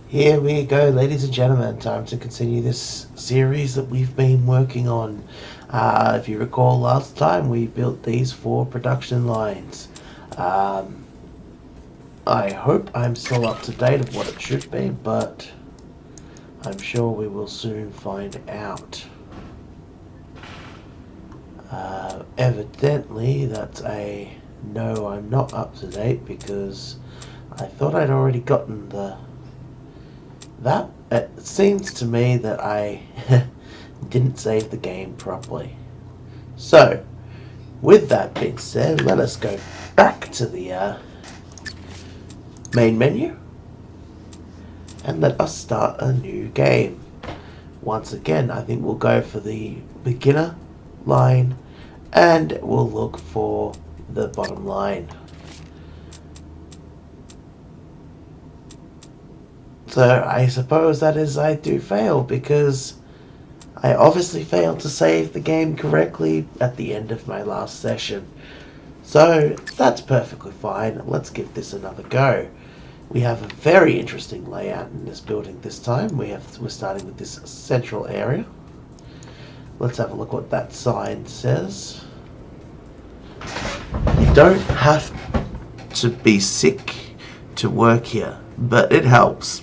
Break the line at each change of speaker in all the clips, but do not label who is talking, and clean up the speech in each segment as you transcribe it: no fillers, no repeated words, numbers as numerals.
Here we go, ladies and gentlemen. Time to continue this series that we've been working on. If you recall, last time we built these 4 production lines. I hope I'm still up to date of what it should be, but I'm sure we will soon find out. Evidently, that's a no, I'm not up to date because I thought I'd already gotten that. It seems to me that I didn't save the game properly. So, with that being said, let us go back to the main menu and let us start a new game. Once again, I think we'll go for the beginner line and we'll look for the bottom line. So I suppose that is I do fail because I obviously failed to save the game correctly at the end of my last session. So that's perfectly fine. Let's give this another go. We have a very interesting layout in this building this time. We're starting with this central area. Let's have a look what that sign says. You don't have to be sick to work here, but it helps.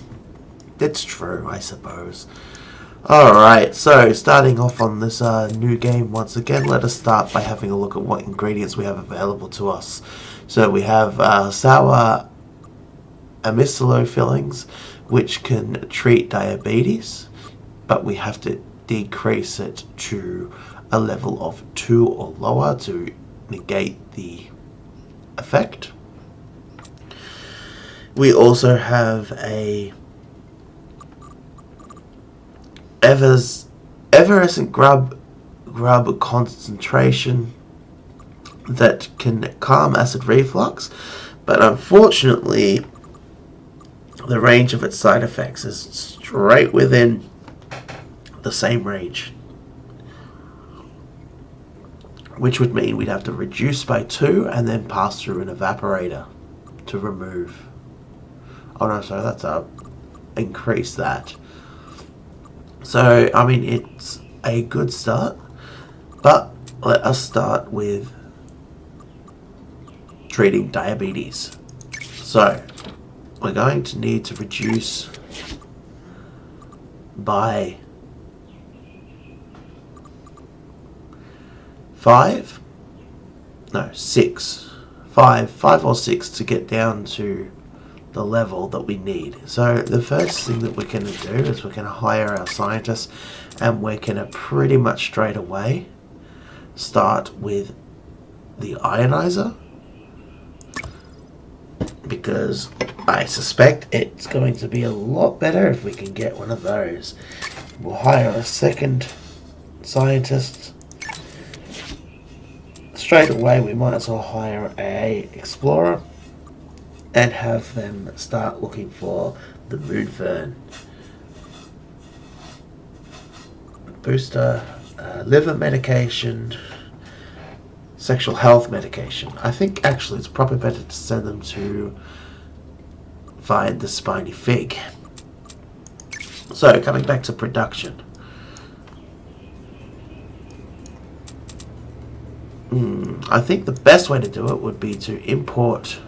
It's true, I suppose. Alright, so starting off on this new game once again, let us start by having a look at what ingredients we have available to us. So we have sour amicello fillings, which can treat diabetes, but we have to decrease it to a level of 2 or lower to negate the effect. We also have a effervescent grub concentration that can calm acid reflux, but unfortunately the range of its side effects is straight within the same range, which would mean we'd have to reduce by 2 and then pass through an evaporator to remove. Oh no, sorry, that's increase that. So, I mean, it's a good start, but let us start with treating diabetes. So, we're going to need to reduce by 5 or 6 to get down to the level that we need. So the first thing that we're going to do is we're going to hire our scientists, and we're going to pretty much straight away start with the ionizer, because I suspect it's going to be a lot better if we can get one of those. We'll hire a second scientist. Straight away we might as well hire a explorer and have them start looking for the moon fern. Booster, liver medication, sexual health medication. I think actually it's probably better to send them to find the spiny fig. So coming back to production. I think the best way to do it would be to import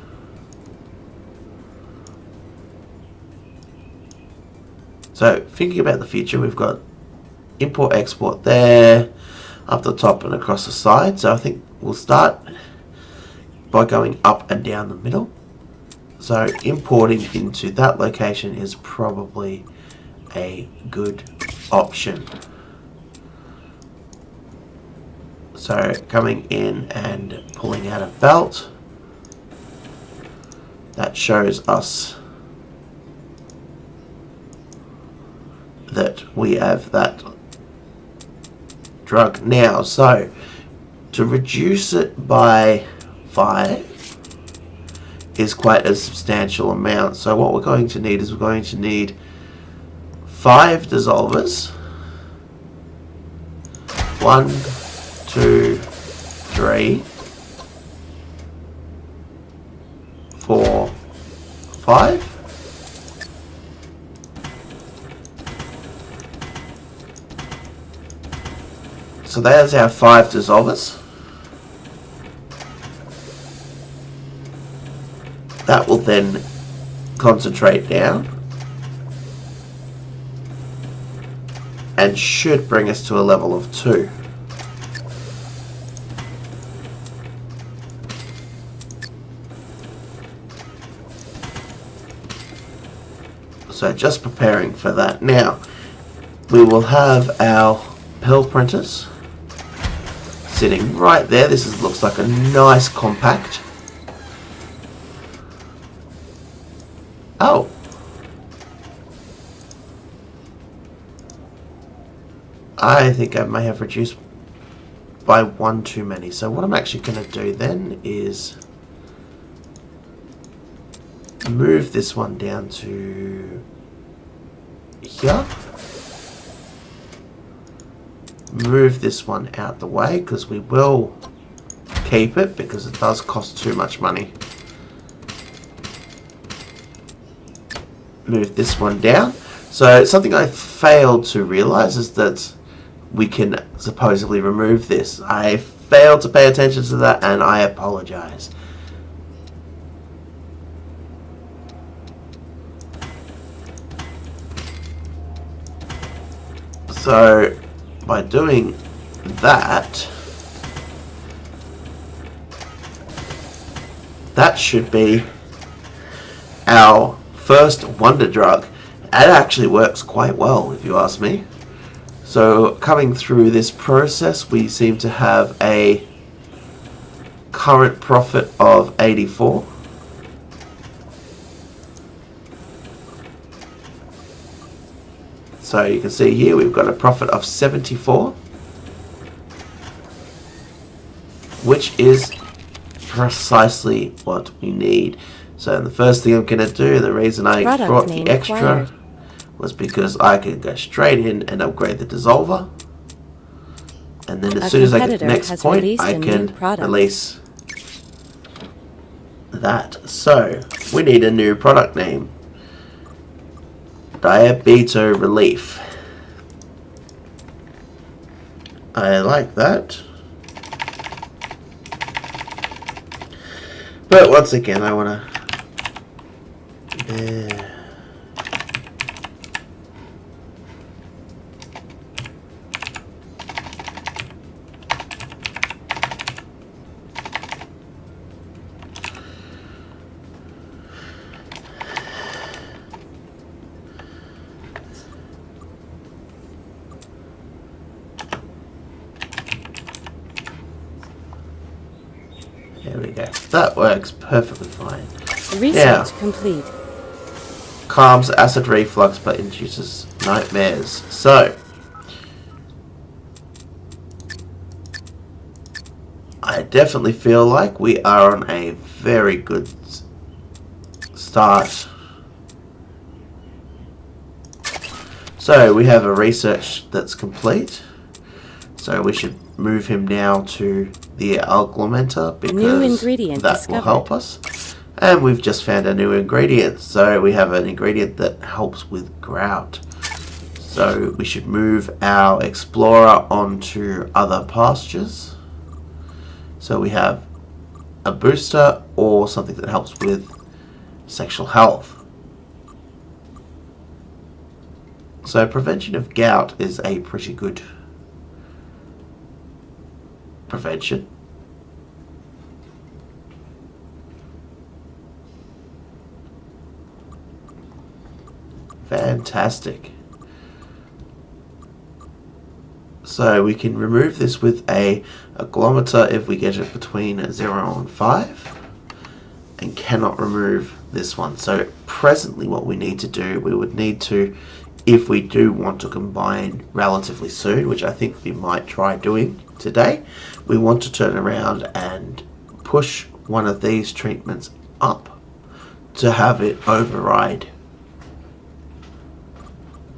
So thinking about the future, we've got import export there, up the top and across the side. So I think we'll start by going up and down the middle. So importing into that location is probably a good option. So coming in and pulling out a belt, that shows us that we have that drug now. So to reduce it by 5 is quite a substantial amount. So what we're going to need is we're going to need 5 dissolvers. 1, 2, 3, 4, 5. So there's our 5 dissolvers. That will then concentrate down and should bring us to a level of 2. So just preparing for that. Now, we will have our pill printers sitting right there. Looks like a nice compact. Oh. I think I may have reduced by 1 too many. So what I'm actually going to do then is move this one down to here. Move this one out the way because we will keep it because it does cost too much money. Move this one down. So something I failed to realize is that we can supposedly remove this. I failed to pay attention to that and I apologize. So by doing that, that should be our first wonder drug. It actually works quite well, if you ask me. So coming through this process, we seem to have a current profit of 84. So you can see here we've got a profit of 74, which is precisely what we need. So the first thing I'm going to do, the reason I brought the extra was because I can go straight in and upgrade the dissolver. And then as soon as I get to the next point, I can release that. So we need a new product name. Diabeto Relief. I like that. But once again, I want to... There. There we go. That works perfectly fine.
Research complete.
Calms acid reflux but induces nightmares. So, I definitely feel like we are on a very good start. So, we have a research that's complete. So, we should move him now to the augmenter because
new ingredient
that
discovered.
will help us. And we've just found a new ingredient. So we have an ingredient that helps with grout. So we should move our explorer onto other pastures. So we have a booster or something that helps with sexual health. So prevention of gout is a pretty good prevention. Fantastic. So we can remove this with a augmenter if we get it between 0 and 5, and cannot remove this one. So presently what we need to do, we would need to, if we do want to combine relatively soon, which I think we might try doing today, we want to turn around and push one of these treatments up to have it override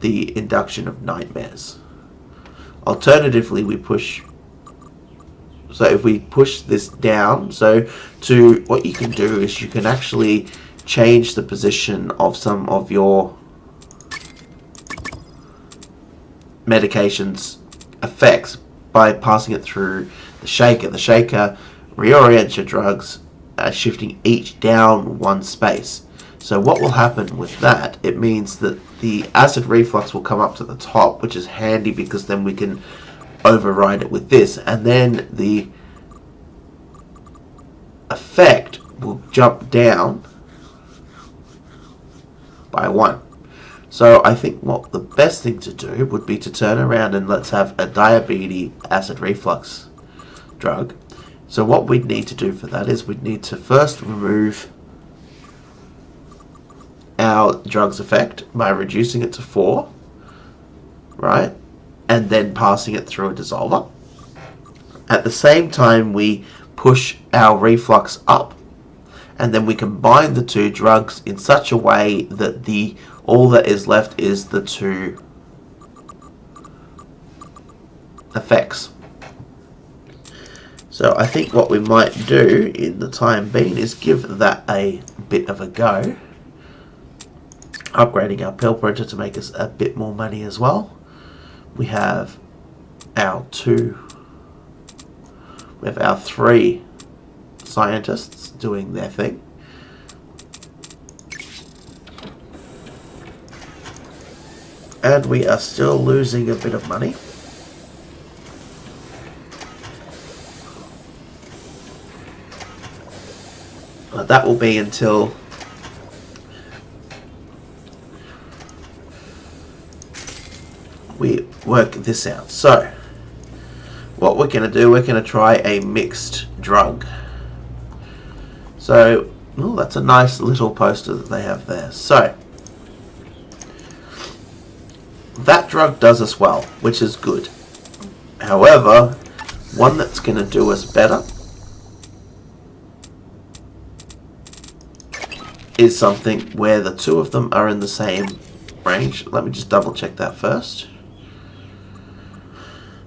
the induction of nightmares. Alternatively, we push, so if we push this down, so to what you can do is you can actually change the position of some of your medications effects by passing it through the shaker. The shaker reorients your drugs, shifting each down one space. So what will happen with that, it means that the acid reflux will come up to the top, which is handy because then we can override it with this, and then the effect will jump down by 1. So I think what the best thing to do would be to turn around and let's have a diabetes acid reflux drug. So what we'd need to do for that is we'd need to first remove our drug's effect by reducing it to 4, right? And then passing it through a dissolver. At the same time, we push our reflux up, and then we combine the two drugs in such a way that all that is left is the two effects. So I think what we might do in the time being is give that a bit of a go, upgrading our pill printer to make us a bit more money as well. We have our 3 scientists doing their thing. And we are still losing a bit of money. But that will be until we work this out. So what we're going to do, we're going to try a mixed drug. So, that's a nice little poster that they have there. So that drug does us well, which is good. However, one that's going to do us better is something where the two of them are in the same range. Let me just double check that first.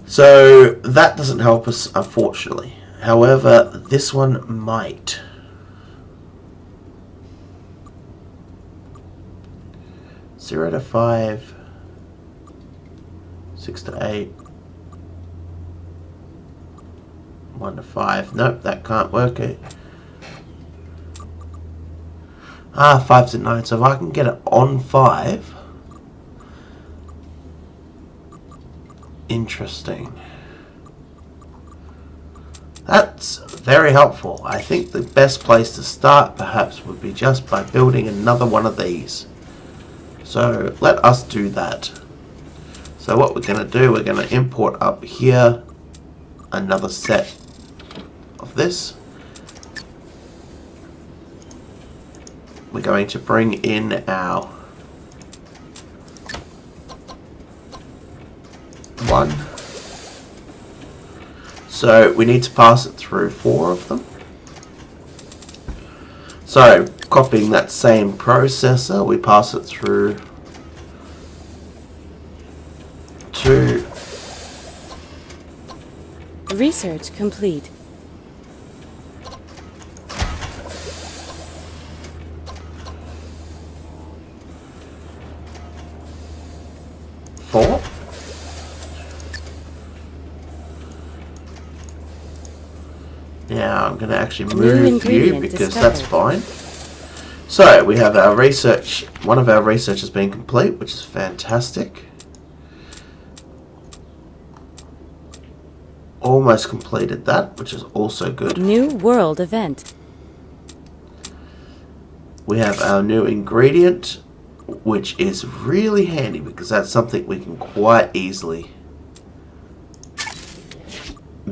So that doesn't help us, unfortunately. However, this one might. Zero to 5, 6 to 8, 1 to 5. Nope, that can't work. 5 to 9. So if I can get it on 5. Interesting. That's very helpful. I think the best place to start perhaps would be just by building another one of these. So let us do that. So what we're going to do, we're going to import up here another set of this. We're going to bring in our 1. So we need to pass it through 4 of them. So copying that same processor, we pass it through 2.
Research complete.
4. Now I'm going to actually move you because that's fine. So we have our research, one of our research has been complete, which is fantastic. Almost completed that, which is also good.
New world event.
We have our new ingredient, which is really handy because that's something we can quite easily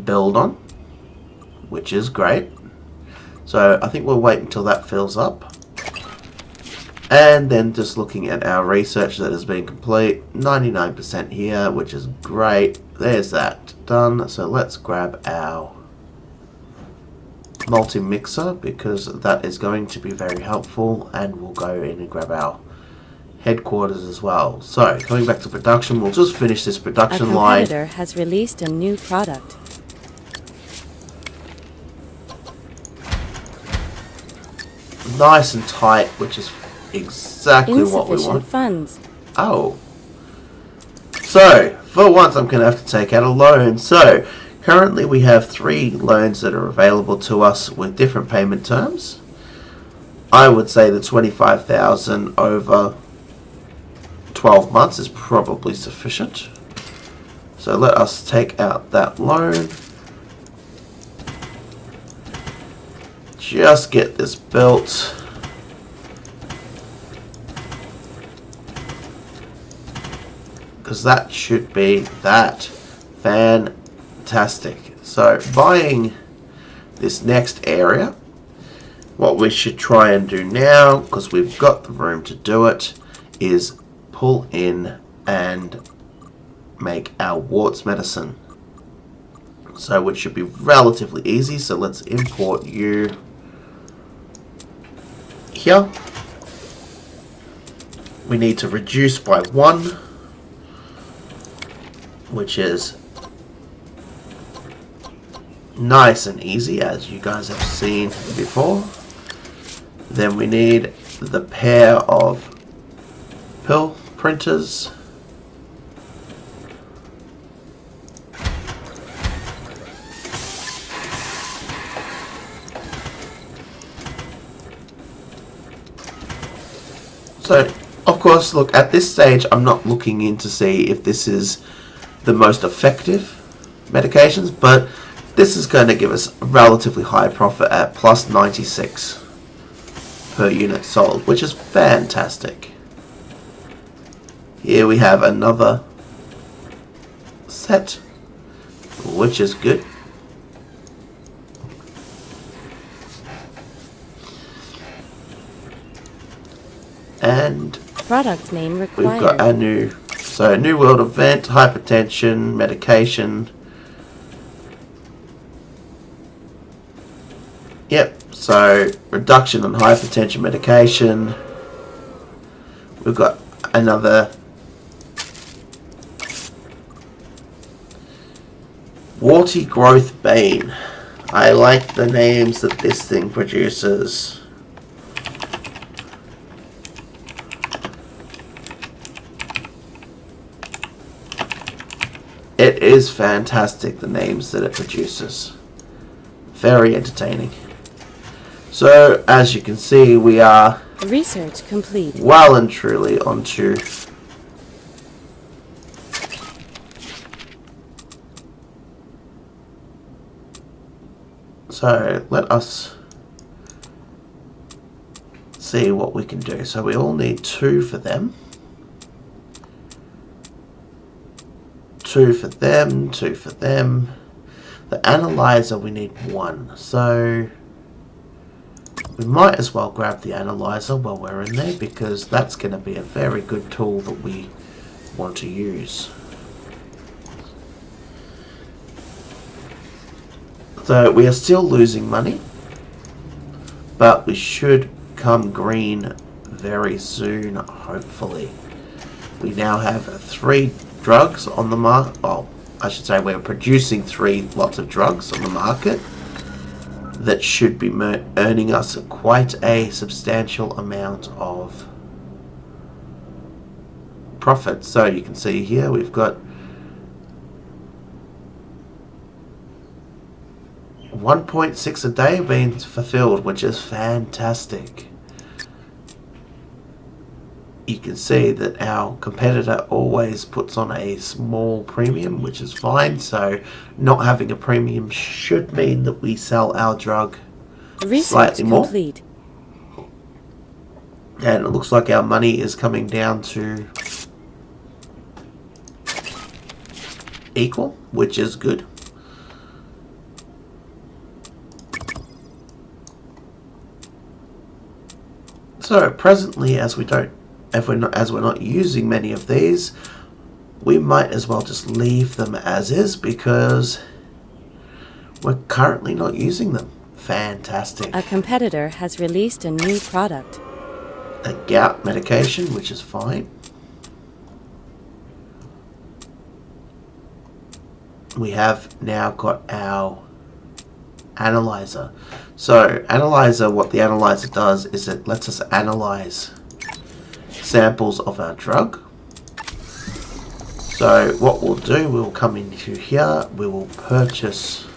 build on, which is great. So I think we'll wait until that fills up. And then just looking at our research that has been complete, 99% here, which is great. There's that done. So let's grab our multi-mixer because that is going to be very helpful, and we'll go in and grab our headquarters as well. So coming back to production, we'll just finish this production line.
A competitor has released a new product.
Nice and tight, which is exactly what we
Insufficient
want.
funds.
Oh. So, for once I'm going to have to take out a loan. So, currently we have 3 loans that are available to us with different payment terms. I would say the 25,000 over 12 months is probably sufficient. So let us take out that loan. Just get this built. Because that should be that. Fantastic. So buying this next area, what we should try and do now, because we've got the room to do it, is pull in and make our warts medicine. So which should be relatively easy. So let's import you here. We need to reduce by 1, which is nice and easy, as you guys have seen before. Then we need the pair of pill printers. So, of course, look, at this stage, I'm not looking in to see if this is the most effective medications, but this is going to give us a relatively high profit at plus 96 per unit sold, which is fantastic. Here we have another set, which is good. And
Product name
we've
required.
got our new world event, hypertension, medication. Yep, so reduction in hypertension medication. We've got another warty growth bane. I like the names that this thing produces. It is fantastic, the names that it produces. Very entertaining. So, as you can see, we are
Research complete.
well and truly onto so let us see what we can do. So we all need 2 for them. 2 for them, 2 for them. The analyzer we need 1. So we might as well grab the analyzer while we're in there, because that's going to be a very good tool that we want to use. So we are still losing money, but we should come green very soon, hopefully. We now have 3 drugs on the market. Oh, I should say we're producing 3 lots of drugs on the market that should be earning us quite a substantial amount of profit. So you can see here we've got 1.6 a day being fulfilled, which is fantastic. You can see that our competitor always puts on a small premium, which is fine. So not having a premium should mean that we sell our drug
Research
slightly more.
complete.
And it looks like our money is coming down to equal, which is good. So presently, as we're not using many of these, we might as well just leave them as is, because we're currently not using them. Fantastic.
A competitor has released a new product.
A gout medication, which is fine. We have now got our analyzer. So analyzer, what the analyzer does is it lets us analyze samples of our drug. So what we'll do, we'll come into here, we will purchase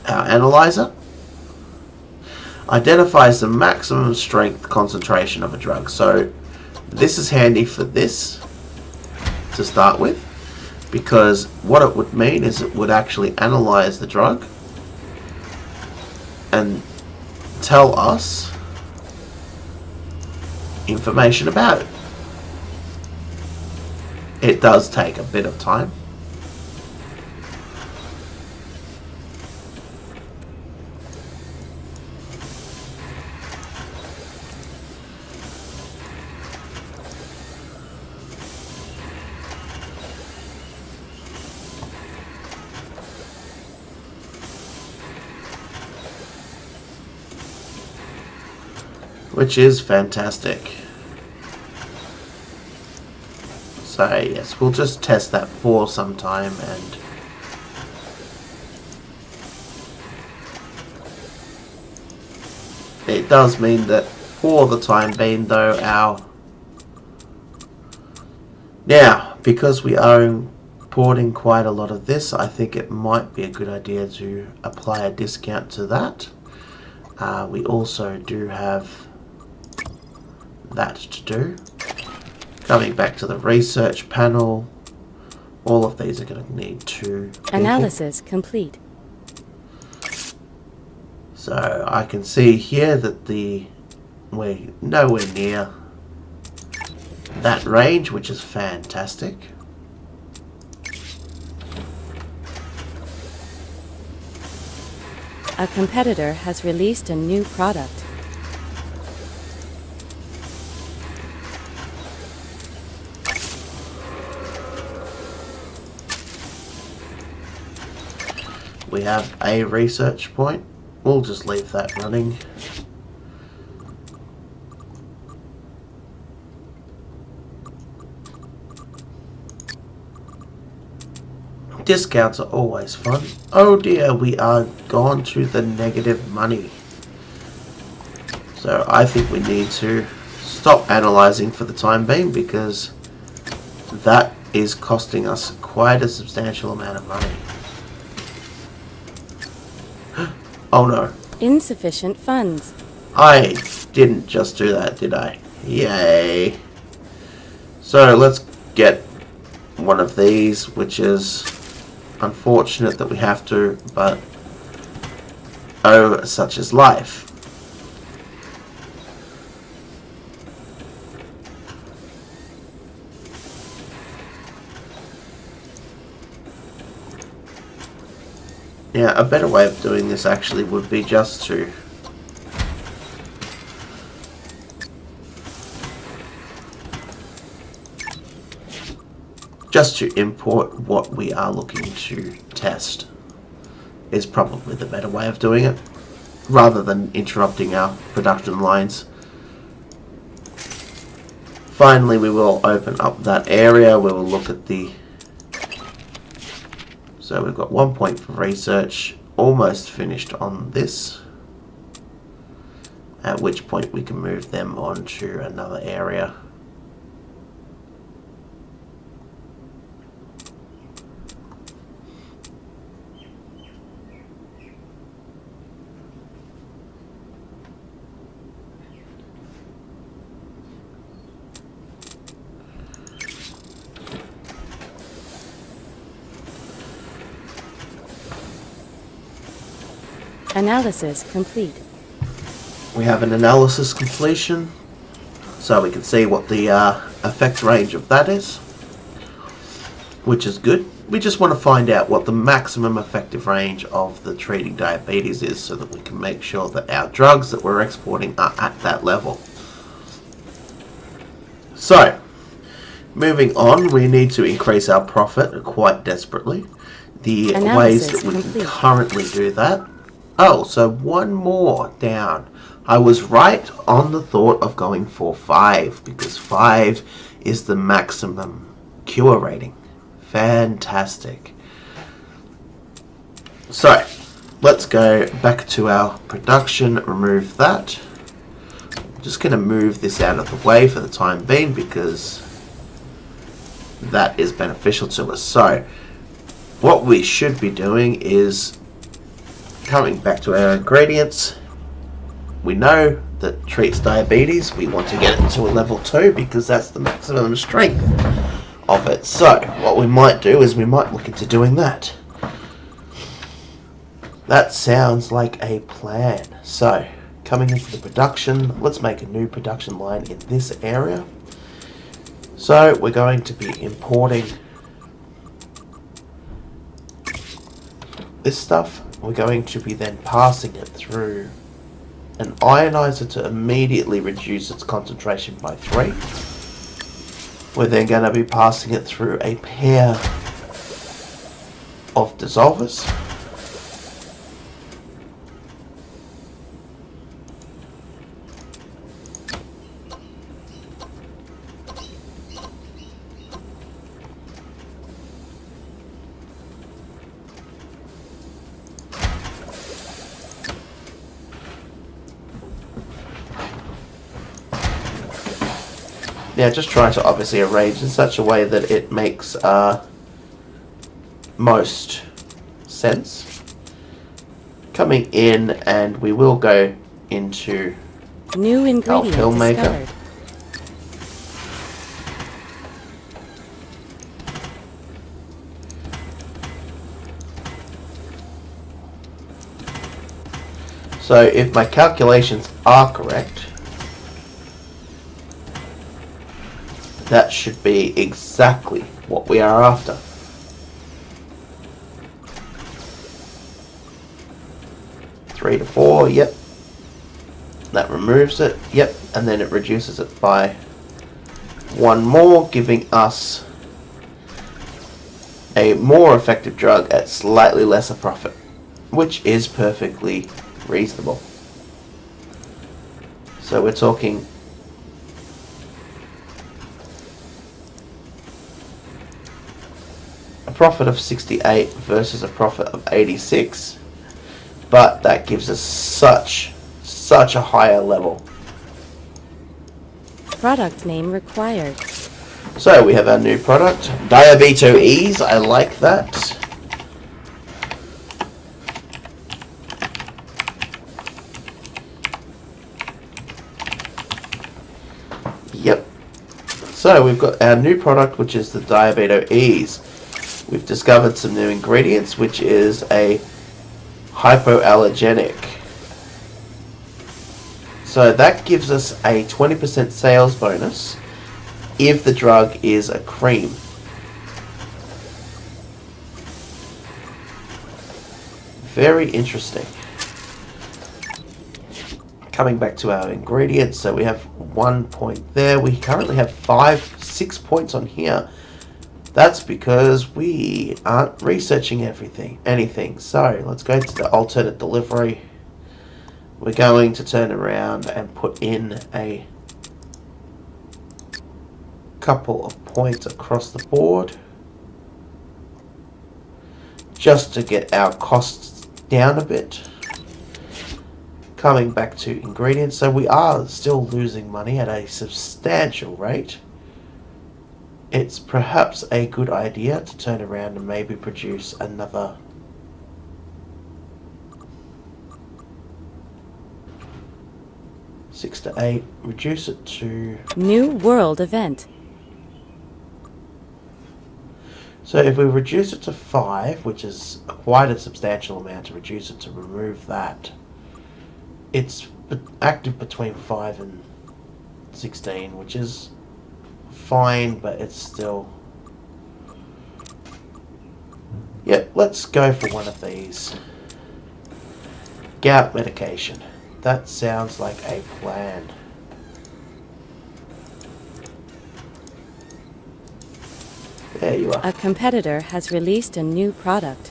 our analyzer. Identifies the maximum strength concentration of a drug. So this is handy for this to start with, because what it would mean is it would actually analyze the drug and tell us information about it. It does take a bit of time. Which is fantastic. So yes, we'll just test that for some time, and it does mean that for the time being though, now because we are importing quite a lot of this, I think it might be a good idea to apply a discount to that. We also do have that to do. Coming back to the research panel, all of these are going to need 2 people.
Analysis complete.
So I can see here that we're nowhere near that range, which is fantastic.
A competitor has released a new product.
We have a research point. We'll just leave that running. Discounts are always fun. Oh dear, we are gone to the negative money. So I think we need to stop analyzing for the time being, because that is costing us quite a substantial amount of money. Oh no.
Insufficient funds.
I didn't just do that, did I? Yay. So let's get one of these, which is unfortunate that we have to, but oh, such is life. Yeah, a better way of doing this actually would be just to import what we are looking to test is probably the better way of doing it, rather than interrupting our production lines. Finally, we will open up that area. We will look at the... So we've got 1 point for research, almost finished on this, at which point we can move them on to another area.
Analysis complete.
We have an analysis completion, so we can see what the effect range of that is, which is good. We just want to find out what the maximum effective range of the treating diabetes is, so that we can make sure that our drugs that we're exporting are at that level. So, moving on, we need to increase our profit quite desperately. The ways that we can currently do that. Oh, so 1 more down. I was right on the thought of going for 5, because 5 is the maximum cure rating. Fantastic. So, let's go back to our production, remove that. I'm just going to move this out of the way for the time being, because that is beneficial to us. So what we should be doing is coming back to our ingredients. We know that treats diabetes. We want to get it to a level 2 because that's the maximum strength of it. So what we might do is we might look into doing that. That sounds like a plan. So coming into the production, let's make a new production line in this area. So we're going to be importing this stuff. We're going to be then passing it through an ionizer to immediately reduce its concentration by 3. We're then going to be passing it through a pair of dissolvers. Now just trying to obviously arrange in such a way that it makes most sense. Coming in, and we will go into
New ingredient
pill maker.
discovered.
So if my calculations are correct, that should be exactly what we are after. Three to 4, yep. That removes it, yep, and then it reduces it by 1 more, giving us a more effective drug at slightly lesser profit, which is perfectly reasonable. So we're talking a profit of 68 versus a profit of 86, but that gives us such a higher level.
Product name required.
So we have our new product, Diabeto Ease. I like that. Yep. So we've got our new product, which is the Diabeto Ease. We've discovered some new ingredients, which is a hypoallergenic. So that gives us a 20% sales bonus if the drug is a cream. Very interesting. Coming back to our ingredients, so we have 1 point there. We currently have 6 points on here. That's because we aren't researching anything. So let's go to the alternate delivery. We're going to turn around and put in a couple of points across the board just to get our costs down a bit. Coming back to ingredients, so we are still losing money at a substantial rate. It's perhaps a good idea to turn around and maybe produce another six to 8, reduce it to...
New world event.
So if we reduce it to 5, which is quite a substantial amount to reduce it to remove that, it's active between 5 and 16, which is fine, but it's still... Yep, let's go for one of these. Gout medication. That sounds like a plan. There you are.
A competitor has released a new product.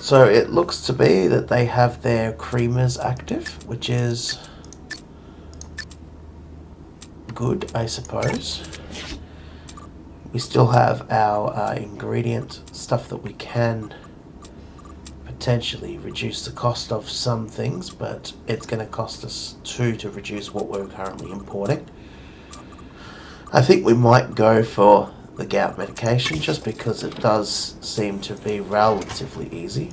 So it looks to be that they have their creamers active, which is good, I suppose. We still have our ingredient stuff that we can potentially reduce the cost of some things, but it's going to cost us 2 to reduce what we're currently importing. I think we might go for the gout medication just because it does seem to be relatively easy.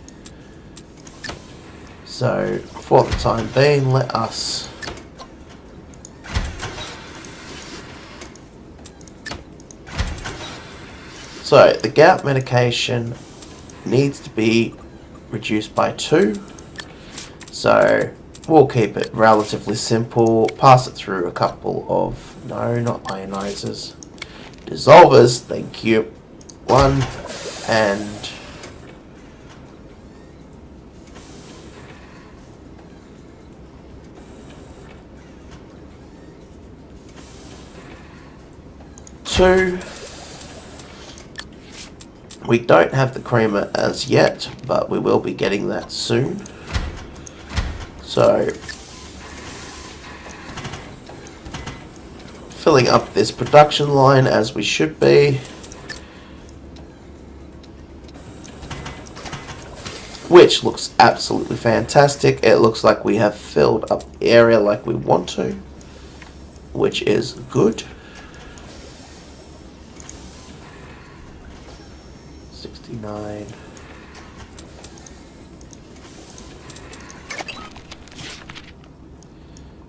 So for the time being, let us so the gout medication needs to be reduced by 2. So we'll keep it relatively simple, pass it through a couple of, no, not ionizers, dissolvers, thank you, 1, and 2. We don't have the creamer as yet, but we will be getting that soon. So, filling up this production line as we should be. Which looks absolutely fantastic. It looks like we have filled up the area like we want to, which is good. 69.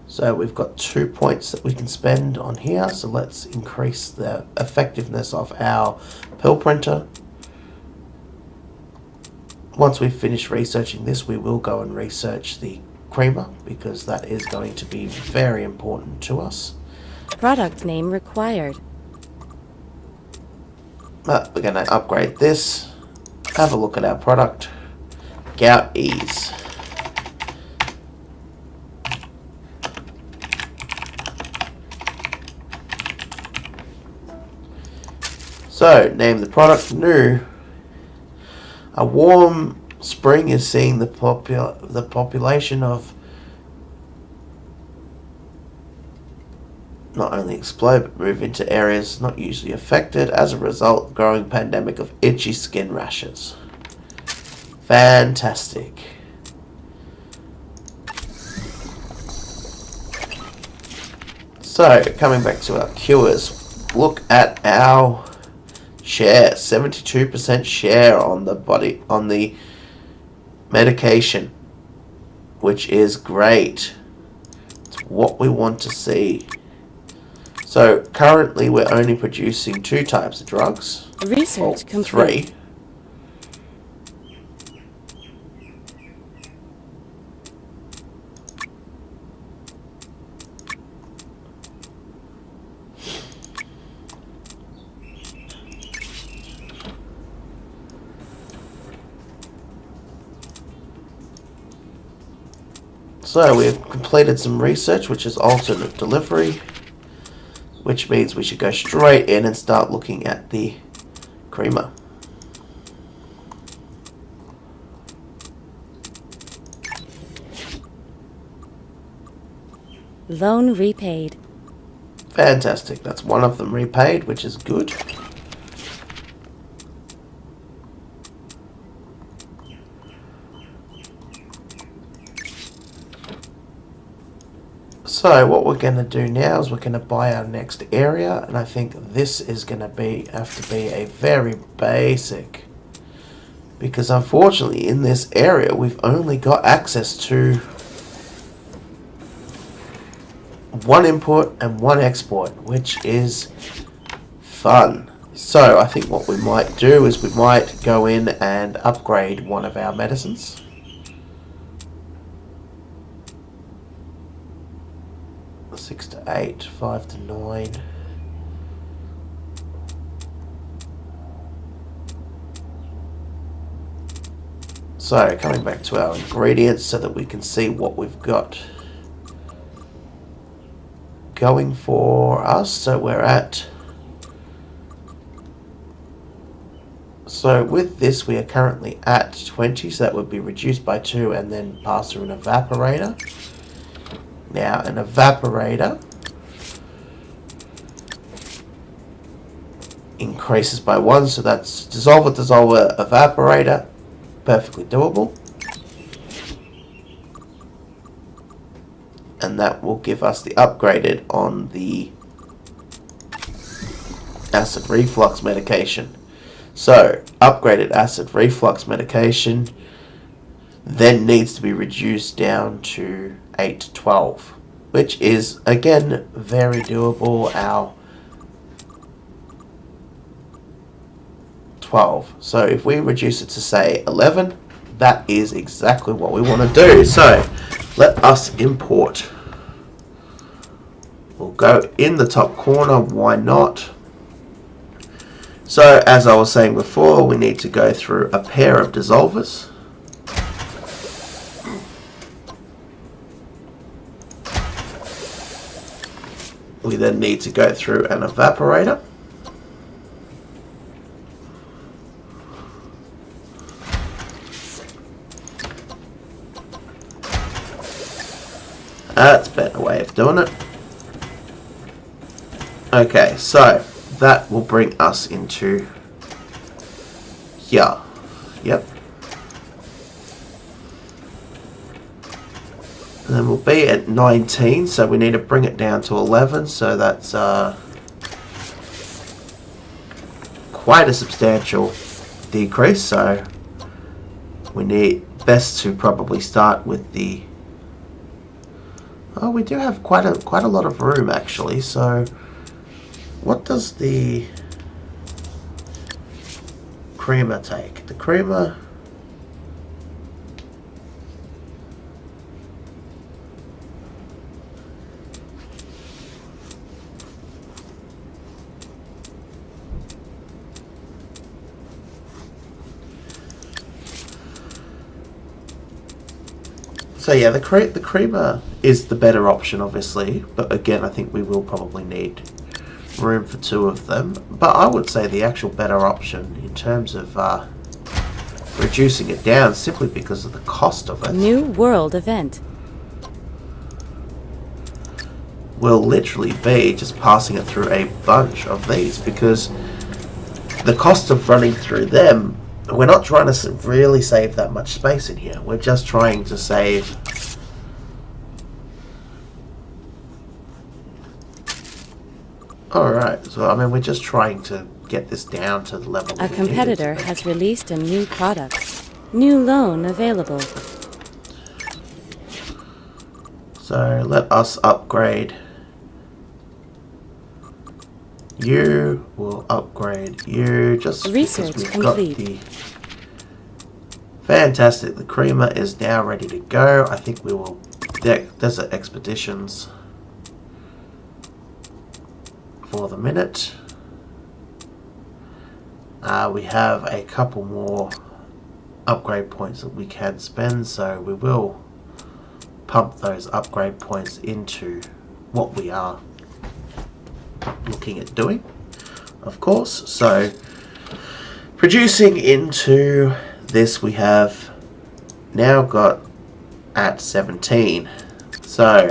So we've got 2 points that we can spend on here. So let's increase the effectiveness of our pill printer. Once we've finished researching this, we will go and research the creamer because that is going to be very important to us.
Product name required.
But we're going to upgrade this. Have a look at our product. Gout Ease. So, name the product new. A warm spring is seeing the population of not only explode but move into areas not usually affected as a result of growing pandemic of itchy skin rashes. Fantastic. So, coming back to our cures, look at our share, 72% share on the medication, which is great. It's what we want to see. So currently we're only producing 2 types of drugs.
Research complete.
3. So we've completed some research, which is alternate delivery, which means we should go straight in and start looking at the creamer.
Loan repaid.
Fantastic. That's one of them repaid, which is good. So what we're going to do now is we're going to buy our next area, and I think this is going to have to be a very basic, because unfortunately in this area we've only got access to 1 import and 1 export, which is fun. So I think what we might do is we might go in and upgrade one of our medicines. Six to 8, 5 to 9. So coming back to our ingredients so that we can see what we've got going for us. So we're at, so with this we are currently at 20, so that would be reduced by 2 and then pass through an evaporator. Now an evaporator increases by 1, so that's dissolver, evaporator, perfectly doable. and that will give us the upgraded on the acid reflux medication. So, upgraded acid reflux medication then needs to be reduced down to 8 to 12, which is, again, very doable. Our 12. So if we reduce it to, say, 11, that is exactly what we want to do. So let us import. We'll go in the top corner, why not? So as I was saying before, we need to go through a pair of dissolvers. We then need to go through an evaporator. That's a better way of doing it. Okay, so that will bring us into here. Yep. And then we'll be at 19, so we need to bring it down to 11, so that's quite a substantial decrease, so we need best to probably start with the... Oh, we do have quite a lot of room actually, so what does the creamer take? The creamer... So yeah, the creamer is the better option, obviously, but again, I think we will probably need room for two of them. But I would say the actual better option in terms of reducing it down, simply because of the cost of it.
New world event.
Will literally be just passing it through a bunch of these, because the cost of running through them, we're not trying to really save that much space in here. We're just trying to save alright, so I mean we're just trying to get this down to the level.
A competitor has released a new product. New loan available.
So let us upgrade. You will upgrade you just
Research
because we've
complete.
got the... Fantastic, the creamer is now ready to go. I think we will... Desert expeditions for the minute. We have a couple more upgrade points that we can spend, so we will pump those upgrade points into what we are looking at doing, of course. So producing into this, we have now got at 17. So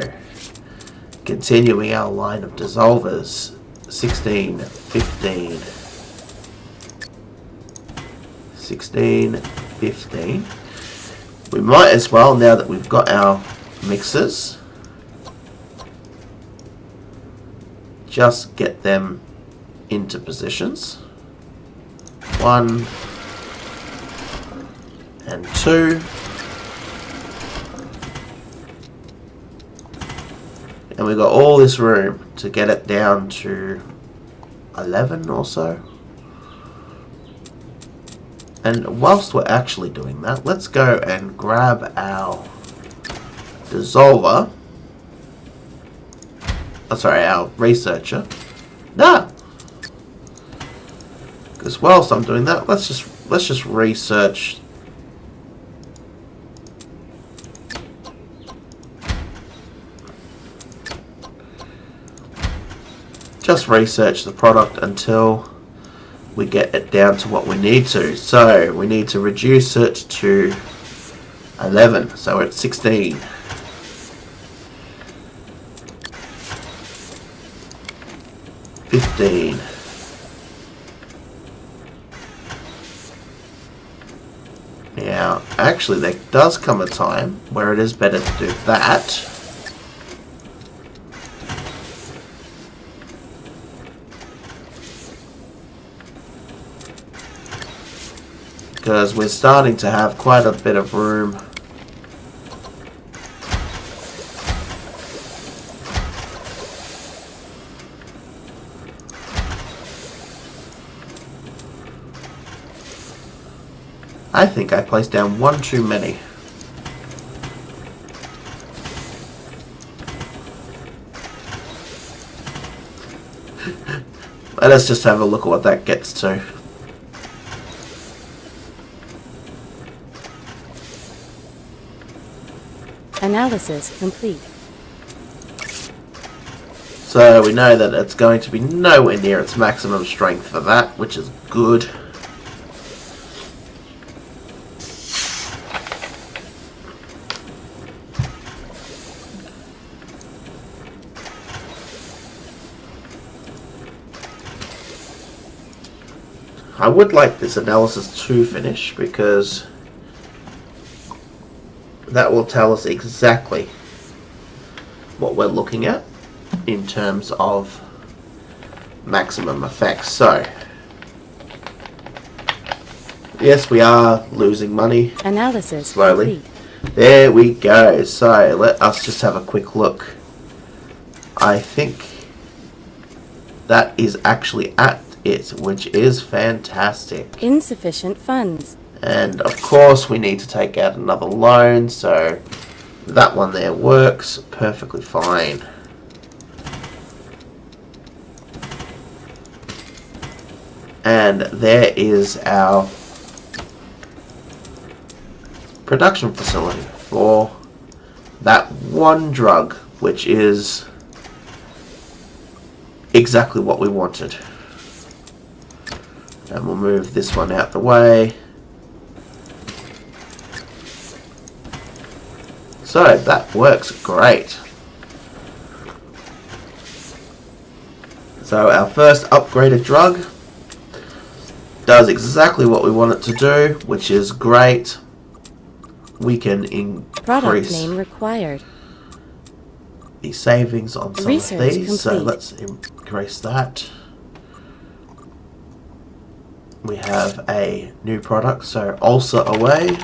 continuing our line of dissolvers, 16, 15, 16, 15. We might as well, now that we've got our mixers, just get them into positions. 1 and 2. And we've got all this room to get it down to 11 or so. And whilst we're actually doing that, let's go and grab our dissolver. Oh, sorry, our researcher. No! Because whilst I'm doing that, let's just research. Just research the product until we get it down to what we need to. So we need to reduce it to 11. So we're at 16. 15. Now, actually, there does come a time where it is better to do that because we're starting to have quite a bit of room. I think I placed down one too many. Let's just have a look at what that gets to.
Analysis complete.
So we know that it's going to be nowhere near its maximum strength for that, which is good. I would like this analysis to finish because that will tell us exactly what we're looking at in terms of maximum effects. So, yes, we are losing money.
Analysis
slowly.
complete.
There we go. So, let us just have a quick look. I think that is actually at it, which is fantastic.
Insufficient funds.
And of course we need to take out another loan, so that one there works perfectly fine. And there is our production facility for that one drug, which is exactly what we wanted. And we'll move this one out the way. So that works great. So our first upgraded drug does exactly what we want it to do, which is great. We can
Product
increase
name required.
the savings on some
Research
of these. So
complete.
let's increase that. We have a new product, so ulcer away.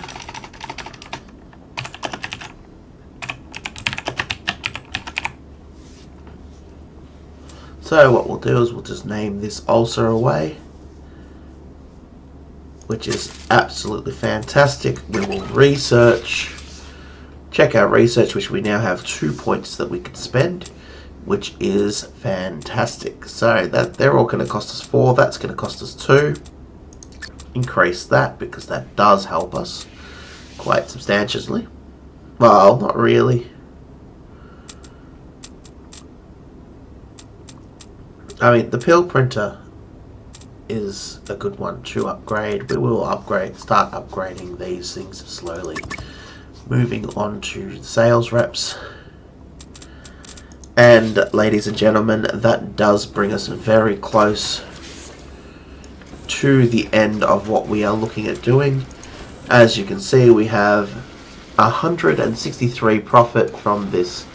So what we'll do is we'll just name this ulcer away, which is absolutely fantastic. We will research, check our research, which we now have 2 points that we can spend, which is fantastic. So that they're all going to cost us 4. That's going to cost us 2. Increase that because that does help us quite substantially. Well, not really. I mean, the pill printer is a good one to upgrade. We will start upgrading these things slowly. Moving on to sales reps. And ladies and gentlemen, that does bring us very close to the end of what we are looking at doing. As you can see, we have 163 profit from this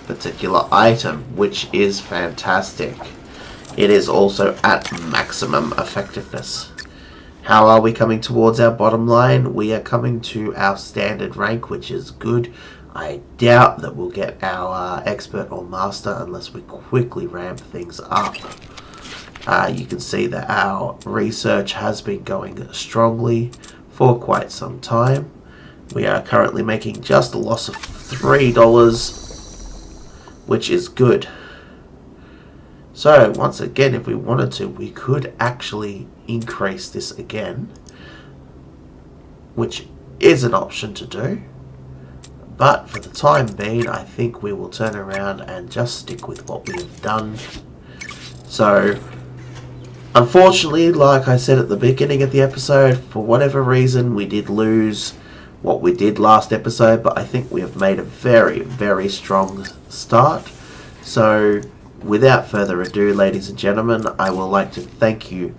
particular item, which is fantastic. It is also at maximum effectiveness. How are we coming towards our bottom line? We are coming to our standard rank, which is good. I doubt that we'll get our expert or master unless we quickly ramp things up. You can see that our research has been going strongly for quite some time. We are currently making just a loss of $3, which is good. So once again, if we wanted to, we could actually increase this again, which is an option to do. But for the time being, I think we will turn around and just stick with what we have done. So, unfortunately, like I said at the beginning of the episode, for whatever reason, we did lose what we did last episode, but I think we have made a very, very strong start. So, without further ado, ladies and gentlemen, I would like to thank you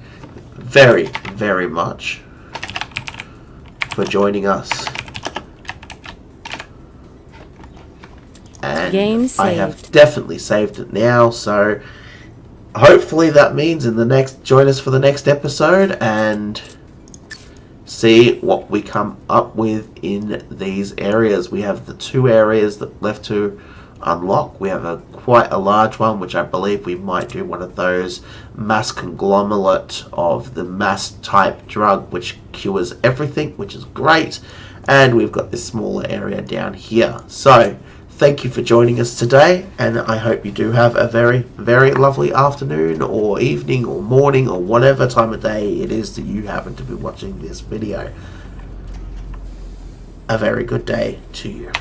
very, very much for joining us. And
Game
I have
saved.
definitely saved it now, so hopefully that means join us for the next episode and see what we come up with in these areas. We have the 2 areas that left to unlock. We have quite a large one, which I believe we might do one of those mass conglomerate of the mass type drug which cures everything, which is great. And we've got this smaller area down here. So thank you for joining us today, and I hope you do have a very, very lovely afternoon or evening or morning or whatever time of day it is that you happen to be watching this video. A very good day to you.